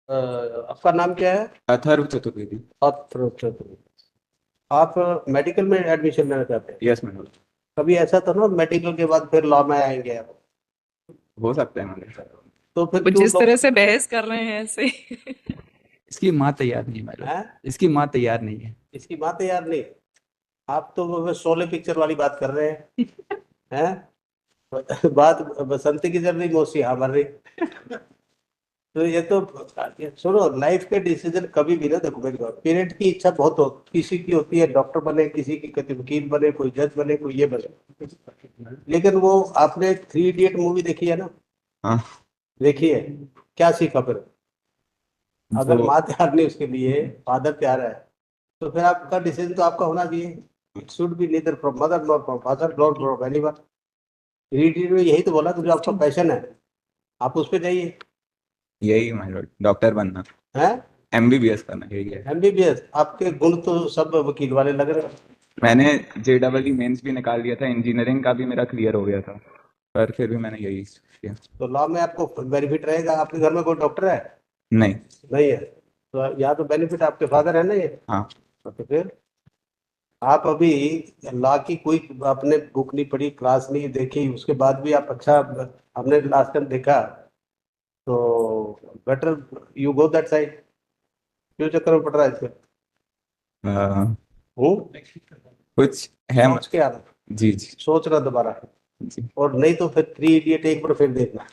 आपका नाम क्या है? अथर्व चतुर्वेदी। अथर्व चतुर्वेदी। आप मेडिकल में एडमिशन लेना चाहते हैं? Yes madam. कभी ऐसा तो ना मेडिकल के बाद फिर लॉ में आएंगे आप? हो सकता है मैडम। तो फिर वो क्यों जिस तरह डॉक्टर से बहस कर रहे हैं ऐसे। इसकी माँ तैयार नहीं है मैडम। हैं? इसकी माँ तैयार नहीं है। इसकी बात है यार नहीं। आप तो वो शोले पिक्चर वाली बात कर रहे हैं। हैं? बात बसंती की चल रही, मौसी हाँ मर रही। तो ये तो ये सुनो, लाइफ के डिसीजन कभी भी ना देखो, मेरी बात, पेरेंट की इच्छा बहुत हो, किसी की होती है डॉक्टर बने, किसी की कहती वकील बने, कोई जज बने, कोई ये बने। लेकिन वो आपने थ्री इडियट मूवी देखी है ना? हाँ। देखी है? क्या सीखा फिर? अगर वो माँ तैयार नहीं उसके लिए, फादर तैयार है, तो फिर आपका डिसीजन तो आपका होना चाहिए। It should be neither from mother nor from father nor from anyone. Three idiot में यही तो बोला कि जो आपका पैशन है आप उस पर जाइए। यही मैडम, डॉक्टर बनना, है? एमबीबीएस करना, यही है। एमबीबीएस? आपके गुण तो सब वकील वाले लग रहे हैं। मैंने जेडबल मेंस भी निकाल लिया था, इंजीनियरिंग का भी मेरा क्लियर हो गया था, पर फिर भी मैंने यही किया। तो लॉ में आपको बेनिफिट रहेगा। आपके घर में कोई डॉक्टर है? नहीं। नहीं है तो यहाँ तो बेनिफिट आपके फादर है ना ये। हाँ। तो फिर आप अभी लॉ की कोई आपने बुक नहीं पढ़ी, क्लास नहीं देखी, उसके बाद भी आप अच्छा, हमने लास्ट टाइम देखा, तो better you go that side. क्यों चक्कर में पड़ रहा है इसमें? अ, हूँ? कुछ है सोच के आना, जी जी। सोचना दोबारा। जी। और नहीं तो फिर थ्री इडियट एक बार फिर देखना,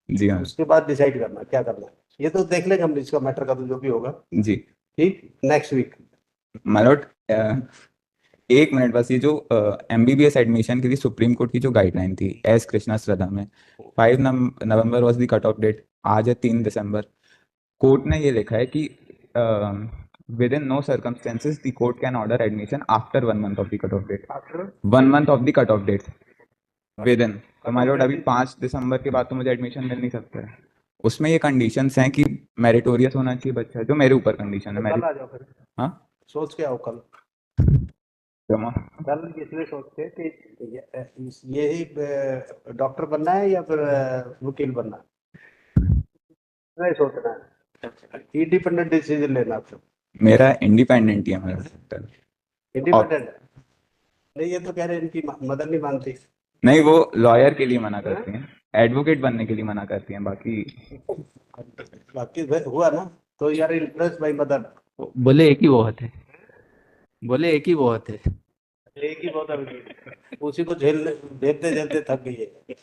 जी हाँ। उसके बाद डिसाइड करना क्या करना है। ये तो देख लेंगे हम, इसका मैटर का तो जो भी होगा। जी। ठीक, नेक्स्ट वीक। मैडम, एक मिनट बस, ये जो एमबीबीएस एडमिशन की थी, सुप्रीम कोर्ट की जो गाइडलाइन थी, एस कृष्णा श्रद्धा में 5 November was the cut off date. आज है 3 दिसंबर। कोर्ट ने ये लिखा है कि within no circumstances the court can order admission after 1 month of the cut off date. After 1 month of the cut off date within. तो my Lord, अभी 5 दिसंबर के बाद तो मुझे एडमिशन मिल नहीं सकता है। उसमें ये कंडीशंस हैं कि मेरिटोरियस होना चाहिए बच्चा, जो मेरे ऊपर कंडीशन है तो मेरी। कल आ जाओ फिर, हाँ। सोच के आओ कल। जमा। कल इसलिए सोच के कि यही डॉक्टर बनना है या फिर वकील बनना है, नहीं सोचना है। इंडिपेंडेंट डिसीजन लेना है। मेरा इंडिपेंडेंट ही है मेरा। और इंडिपेंडेंट नहीं, ये तो कह रहे हैं इनकी मदर नहीं मानती। नहीं, वो लॉयर के लिए मना करती हैं, एडवोकेट बनने के लिए मना करती हैं, बाकी। बाकी हुआ ना, तो यार इम्प्रेस बाई मदर। बोले एक ही बहुत है। बोले एक ही बहुत है। एक ही बहुत है, उसी को झेलते झेलते थक गई है।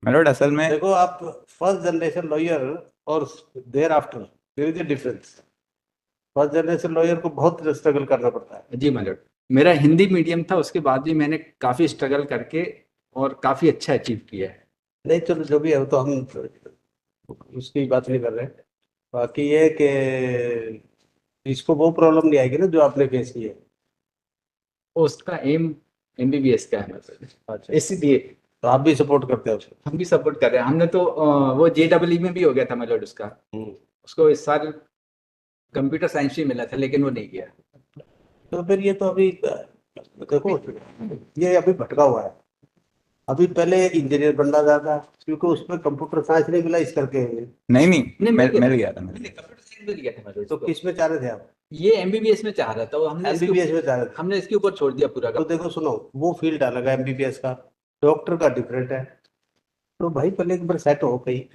मेरे असल में। देखो आप, फर्स्ट जनरेशन लॉयर और thereafter there is a difference. First generation lawyer को बहुत स्ट्रगल करना पड़ता है। जी मैडम। मेरा हिंदी मीडियम था, उसके बाद भी मैंने काफी स्ट्रगल करके और काफी अच्छा अचीव किया है। नहीं चलो जो भी है वो तो हम उसकी बात नहीं कर रहे। बाकी ये कि इसको वो प्रॉब्लम नहीं आएगी ना जो आपने फेस की है। उसका एम एमबीबीएस का है मतलब, अच्छा, इसीलिए तो आप भी सपोर्ट करते हो उसको? हम भी सपोर्ट कर रहे हैं। हमने तो वो जेडब्ल्यू में भी हो गया था मेलोड उसका। हम्म। उसको इस साल कंप्यूटर साइंस भी मिला था, लेकिन वो नहीं किया। तो फिर ये तो अभी देखो, ये अभी भटका हुआ है। अभी पहले इंजीनियर बनना चाहता, क्योंकि उसमें कंप्यूटर साइंस नहीं मिला इस करके। नहीं नहीं, नहीं मिल गया था नहीं, मुझे। कंप्यूटर साइंस मिल गया था मेलोड तो उसको। किस में चाह रहे थे आप? ये एमबीबीएस में चाह रहा था, वो एमबीबीएस में चाह रहे थे? हमने इसके ऊपर छोड़ दिया पूरा का। तो देखो सुनो, वो फील्ड अलग है एमबीबीएस का, डॉक्टर का डिफरेंट है। तो भाई पहले एक बार सेट हो गई,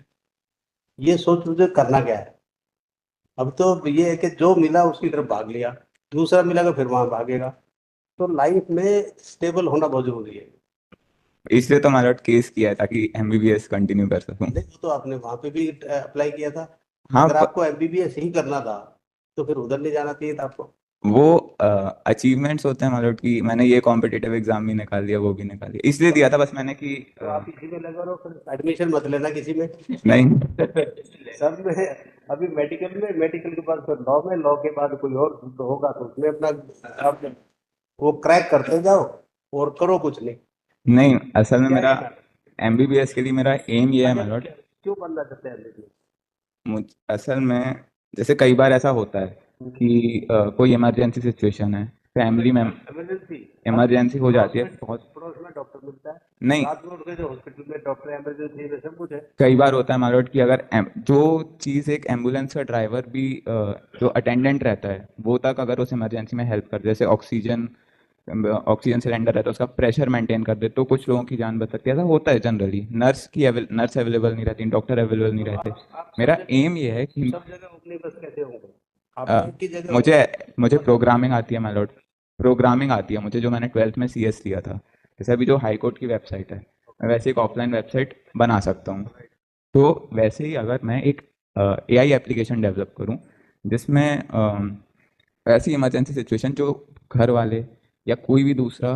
ये सोच तुझे करना क्या है। अब तो ये है कि जो मिला उसकी तरफ भाग लिया, दूसरा मिलेगा फिर वहां भागेगा। तो लाइफ में स्टेबल होना बहुत जरूरी है। इसलिए तो मैंने केस किया है, ताकि एमबीबीएस कंटिन्यू कर सकूं। नहीं वो तो आपने वहां पे भी अप्लाई किया था। हाँ। अगर आपको एमबीबीएस ही करना था तो फिर उधर नहीं जाना चाहिए था आपको। वो अचीवमेंट्स होते हैं मतलब कि मैंने ये कॉम्पिटिटिव एग्जाम भी निकाल लिया, वो भी निकाल लिया, इसलिए दिया था बस मैंने कि तो आप इसी में लगा रहो, फिर एडमिशन मत लेना किसी में। नहीं। सब में। अभी मेडिकल में, मेडिकल के बाद फिर लॉ में, लॉ के बाद कोई और तो होगा तो उसमें अपना आप वो क्रैक करते जाओ और करो कुछ नहीं। नहीं, असल में क्या मेरा है? एमबीबीएस के लिए मेरा एम ये है अच्छा, मैलॉट। क्यों बनना चाहते हैं एमबीबीएस? मुझ असल में, जैसे कई बार ऐसा होता है कि कोई इमरजेंसी सिचुएशन है, फैमिली में इमरजेंसी? इमरजेंसी हो जाती है बहुत। पड़ोस में डॉक्टर मिलता है, नहीं, रात में उठ के जो हॉस्पिटल में डॉक्टर इमरजेंसी में सब कुछ है। कई बार होता है मारोट कि अगर जो चीज़ एक एम्बुलेंस का ड्राइवर भी जो अटेंडेंट रहता है वो तक अगर उस इमरजेंसी में हेल्प कर, जैसे ऑक्सीजन सिलेंडर रहता है उसका प्रेशर मेंटेन कर दे, तो कुछ लोगों की जान बच सकती है। ऐसा होता है जनरली। नर्स अवेलेबल नहीं रहती, डॉक्टर अवेलेबल नहीं रहते। आप मेरा सब जगह एम ये है कि सब जगह ओमनी बस कैसे होंगे? आप अ, एक ही जगह मुझे मुझे मतलब प्रोग्रामिंग आती है माय लॉर्ड। प्रोग्रामिंग आती है मुझे, जो मैंने 12th में CS लिया था। जैसे अभी जो हाई कोर्ट की वेबसाइट है, मैं वैसे एक ऑफलाइन वेबसाइट बना सकता हूँ। तो वैसे ही अगर मैं एक AI एप्लीकेशन डेवलप करूँ जिसमें ऐसी इमरजेंसी सिचुएशन जो घर वाले या कोई भी दूसरा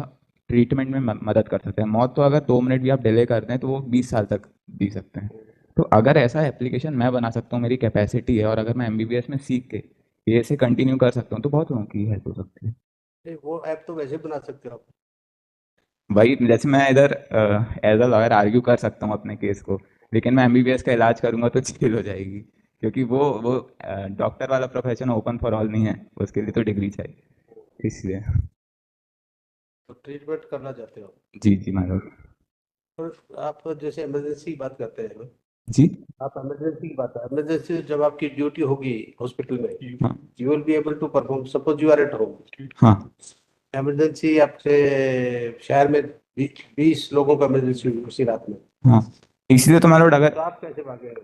ट्रीटमेंट में मदद कर सकते हैं। मौत तो अगर 2 मिनट भी आप डिले कर दें तो वो 20 साल तक जी सकते हैं। तो अगर ऐसा एप्लीकेशन मैं बना सकता हूँ, मेरी कैपेसिटी है, और अगर मैं MBBS में सीख के ये से कंटिन्यू कर सकता हूँ तो बहुत लोगों की हेल्प हो सकती है। नहीं, वो ऐप तो वैसे बना सकते हो आप। भाई जैसे मैं इधर एज अ लॉयर आर्ग्यू कर सकता हूँ अपने केस को, लेकिन मैं MBBS का इलाज करूंगा तो जेल हो जाएगी, क्योंकि वो डॉक्टर वाला प्रोफेशन ओपन फॉर ऑल नहीं है, उसके लिए तो डिग्री चाहिए, इसलिए। तो ट्रीटमेंट करना चाहते हो। जी जी मैडम। और आप जैसे इमरजेंसी की बात करते हैं, जी। आप इमरजेंसी की बात है, इमरजेंसी जब आपकी ड्यूटी होगी हॉस्पिटल में, हाँ you will be able to perform. Suppose you are at home, हाँ इमरजेंसी आपके शहर में 20 लोगों का इमरजेंसी हुई उसी रात में, हाँ, इसलिए तो मैडम तो अगर आप कैसे भागे?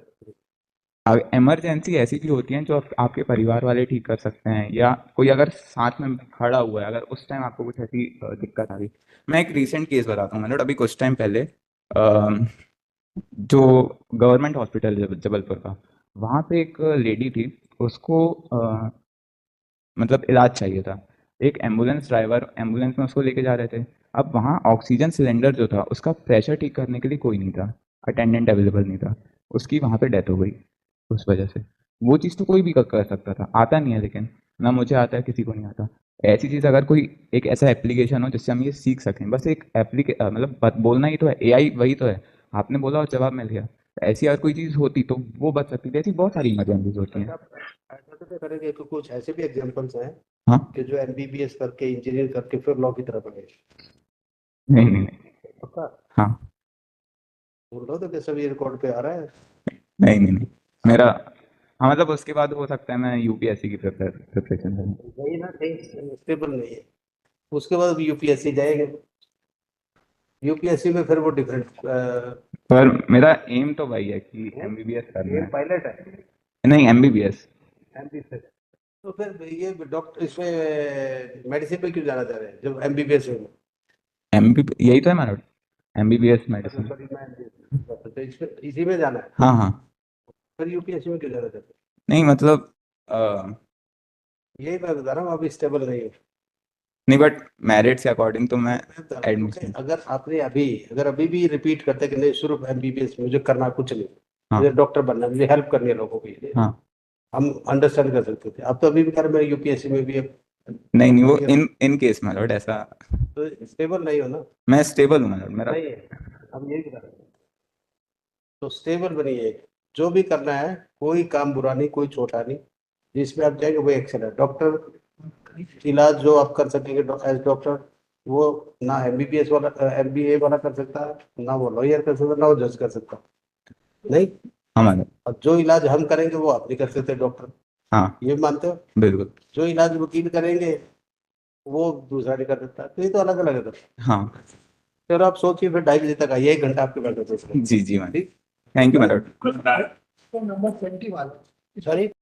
इमरजेंसी ऐसी भी होती है जो आपके परिवार वाले ठीक कर सकते हैं, या कोई अगर साथ में खड़ा हुआ है, अगर उस टाइम आपको कुछ ऐसी दिक्कत आ गई। मैं एक रीसेंट केस बताता हूँ मैडम। अभी कुछ टाइम पहले जो गवर्नमेंट हॉस्पिटल जबलपुर का, वहाँ पे एक लेडी थी, उसको मतलब इलाज चाहिए था। एक एम्बुलेंस ड्राइवर एम्बुलेंस में उसको लेके जा रहे थे। अब वहाँ ऑक्सीजन सिलेंडर जो था उसका प्रेशर ठीक करने के लिए कोई नहीं था, अटेंडेंट अवेलेबल नहीं था। उसकी वहाँ पे डेथ हो गई उस वजह से। वो चीज़ तो कोई भी कर सकता था, आता नहीं है, लेकिन ना मुझे आता है, किसी को नहीं आता। ऐसी चीज़ अगर कोई एक ऐसा एप्लीकेशन हो जिससे हम ये सीख सकें, बस एक मतलब बोलना ही तो है, AI वही तो है। आपने बोला और जवाब मिल गया। ऐसी अगर कोई चीज़ होती तो वो बच सकती थी। ऐसी बहुत सारी इमरजेंसीज होती हैं। आप ऐसा तो नहीं करेंगे कि कुछ ऐसे भी एग्जांपल्स हैं हाँ। कि जो MBBS करके इंजीनियर करके फिर लॉ की तरफ गए? नहीं नहीं नहीं। पक्का हाँ। बोल रहा हो तो कि सब ये रिकॉर्ड पे आ रहा है। नहीं नहीं नहीं। मेरा, हाँ मतलब उसके बाद हो सकता है मैं UPSC की प्रिपरेशन करूँ। वही ना, कहीं स्टेबल नहीं है। उसके बाद UPSC जाएंगे, UPSC में फिर वो डिफरेंट पर मेरा एम तो वही है कि MBBS करना ये है। पायलट है, नहीं, MBBS। MBBS। तो फिर ये डॉक्टर इसमें मेडिसिन में क्यों जाना चाह रहे हैं जब MBBS है? यही तो है मैडम, MBBS अच्छा मेडिसिन। सॉरी, मैं तो इसमें इसी में जाना है, हाँ हाँ। फिर UPSC में क्यों जाना चाहते नहीं मतलब हैं? यही मैं बता रहा हूँ, अभी स्टेबल नहीं है। नहीं, बट मेरिट से अकॉर्डिंग तो मैं मैं बता रहा हूँ कि एडमिशन। अगर आपने अभी भी रिपीट करते कि नहीं सिर्फ MBBS मुझे करना कुछ नहीं, हाँ मुझे डॉक्टर बनना है, मुझे हेल्प करनी है लोगों के लिए, हाँ। हम अंडरस्टैंड कर सकते थे। अब तो अभी भी कर मैं UPSC में भी नहीं नहीं, वो क्लियर, इन केस में लॉर्ड ऐसा। तो स्टेबल नहीं हो ना। मैं स्टेबल हूँ मैडम, मेरा। नहीं है, हम यही बता रहे हैं। तो स्टेबल बनिए, जो भी करना है, कोई काम बुरा नहीं, कोई छोटा नहीं, जिसमें आप जाएंगे वो एक्सेल है। डॉक्टर इलाज जो आप कर सकेंगे एज डॉक्टर, वो ना MBBS वाला MBA वाला कर सकता है, ना वो लॉयर कर सकता, ना वो जज कर सकता, नहीं। हाँ मैडम। और जो इलाज हम करेंगे वो आप नहीं कर सकते डॉक्टर, हाँ ये मानते हो? बिल्कुल। जो इलाज वकील करेंगे वो दूसरा नहीं कर सकता, तो ये तो अलग अलग है। हाँ। फिर आप सोचिए, फिर 2:30 बजे तक आइए, 1 घंटा आपके पास है। जी जी मैडम। ठीक। Thank you madam. नंबर 20 वाला, सॉरी।